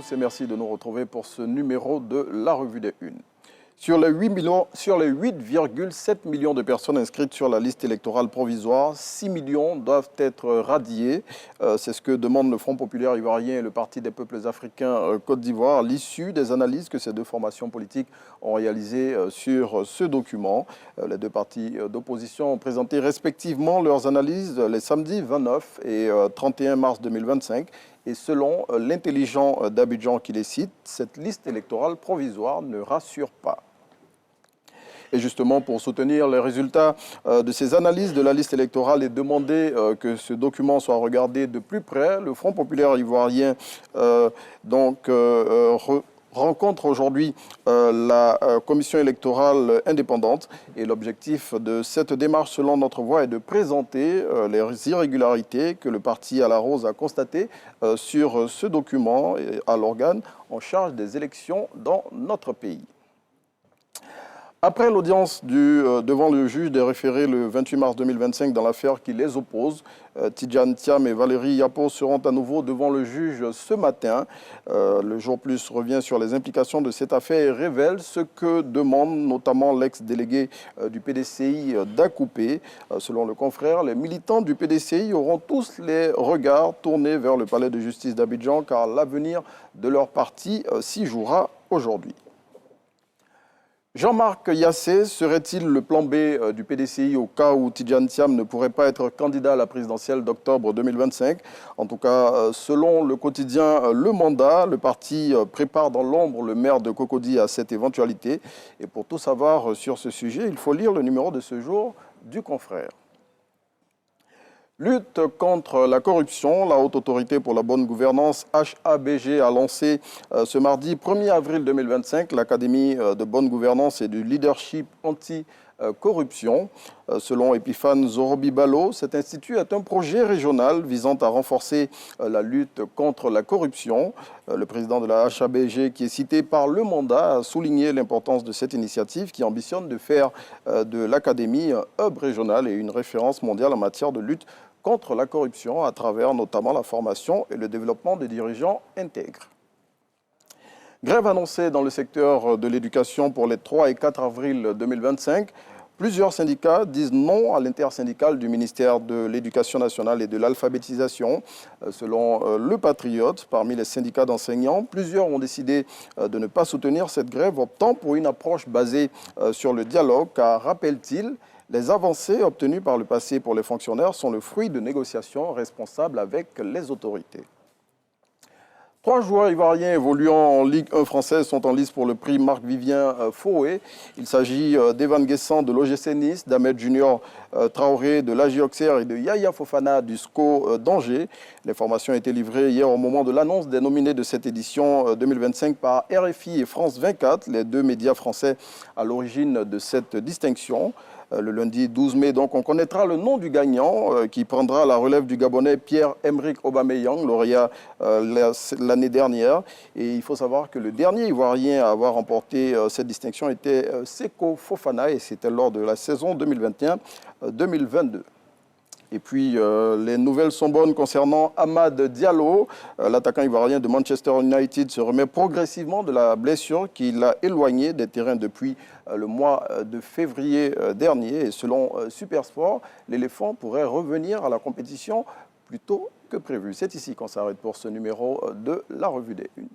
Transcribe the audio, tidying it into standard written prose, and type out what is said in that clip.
tous et merci de nous retrouver pour ce numéro de la Revue des Unes. Sur les 8,7 millions de personnes inscrites sur la liste électorale provisoire, 6 millions doivent être radiés. C'est ce que demandent le Front populaire ivoirien et le Parti des peuples africains Côte d'Ivoire, à l'issue des analyses que ces deux formations politiques ont réalisées sur ce document. Les deux partis d'opposition ont présenté respectivement leurs analyses les samedis 29 et 31 mars 2025. Et selon l'intelligent d'Abidjan qui les cite, cette liste électorale provisoire ne rassure pas. Et justement, pour soutenir les résultats de ces analyses de la liste électorale et demander que ce document soit regardé de plus près, le Front populaire ivoirien rencontre aujourd'hui la commission électorale indépendante. Et l'objectif de cette démarche, selon notre voix, est de présenter les irrégularités que le parti à la rose a constatées sur ce document à l'organe en charge des élections dans notre pays. Après l'audience devant le juge des référés le 28 mars 2025 dans l'affaire qui les oppose, Tidjane Thiam et Valérie Yapo seront à nouveau devant le juge ce matin. Le Jour Plus revient sur les implications de cette affaire et révèle ce que demande notamment l'ex-délégué du PDCI d'Akoupé. Selon le confrère, les militants du PDCI auront tous les regards tournés vers le palais de justice d'Abidjan car l'avenir de leur parti s'y jouera aujourd'hui. Jean-Marc Yassé serait-il le plan B du PDCI au cas où Tidjane Thiam ne pourrait pas être candidat à la présidentielle d'octobre 2025? En tout cas, selon le quotidien Le Mandat, le parti prépare dans l'ombre le maire de Cocody à cette éventualité. Et pour tout savoir sur ce sujet, il faut lire le numéro de ce jour du confrère. Lutte contre la corruption, la Haute Autorité pour la Bonne Gouvernance, HABG, a lancé ce mardi 1er avril 2025 l'Académie de Bonne Gouvernance et du Leadership Anti-Corruption. Selon Epiphane Zorobibalo, cet institut est un projet régional visant à renforcer la lutte contre la corruption. Le président de la HABG, qui est cité par Le Mandat, a souligné l'importance de cette initiative qui ambitionne de faire de l'Académie un hub régional et une référence mondiale en matière de lutte contre la corruption à travers notamment la formation et le développement des dirigeants intègres. Grève annoncée dans le secteur de l'éducation pour les 3 et 4 avril 2025. Plusieurs syndicats disent non à l'intersyndicale du ministère de l'Éducation nationale et de l'alphabétisation. Selon Le Patriote, parmi les syndicats d'enseignants, plusieurs ont décidé de ne pas soutenir cette grève, optant pour une approche basée sur le dialogue, car, rappelle-t-il, les avancées obtenues par le passé pour les fonctionnaires sont le fruit de négociations responsables avec les autorités. 3 joueurs ivoiriens évoluant en Ligue 1 française sont en lice pour le prix Marc-Vivien Foé. Il s'agit d'Evan Guessant de l'OGC Nice, d'Ahmed Junior Traoré de l'AJ Auxerre et de Yaya Fofana du SCO d'Angers. L'information a été livrée hier au moment de l'annonce des nominés de cette édition 2025 par RFI et France 24, les deux médias français à l'origine de cette distinction. Le lundi 12 mai, donc, on connaîtra le nom du gagnant qui prendra la relève du Gabonais Pierre-Emerick Aubameyang, lauréat l'année dernière. Et il faut savoir que le dernier Ivoirien à avoir remporté cette distinction était Seko Fofana et c'était lors de la saison 2021-2022. Et puis, les nouvelles sont bonnes concernant Amad Diallo. L'attaquant ivoirien de Manchester United se remet progressivement de la blessure qui l'a éloigné des terrains depuis le mois de février dernier. Et selon Supersport, l'éléphant pourrait revenir à la compétition plus tôt que prévu. C'est ici qu'on s'arrête pour ce numéro de la Revue des Unes.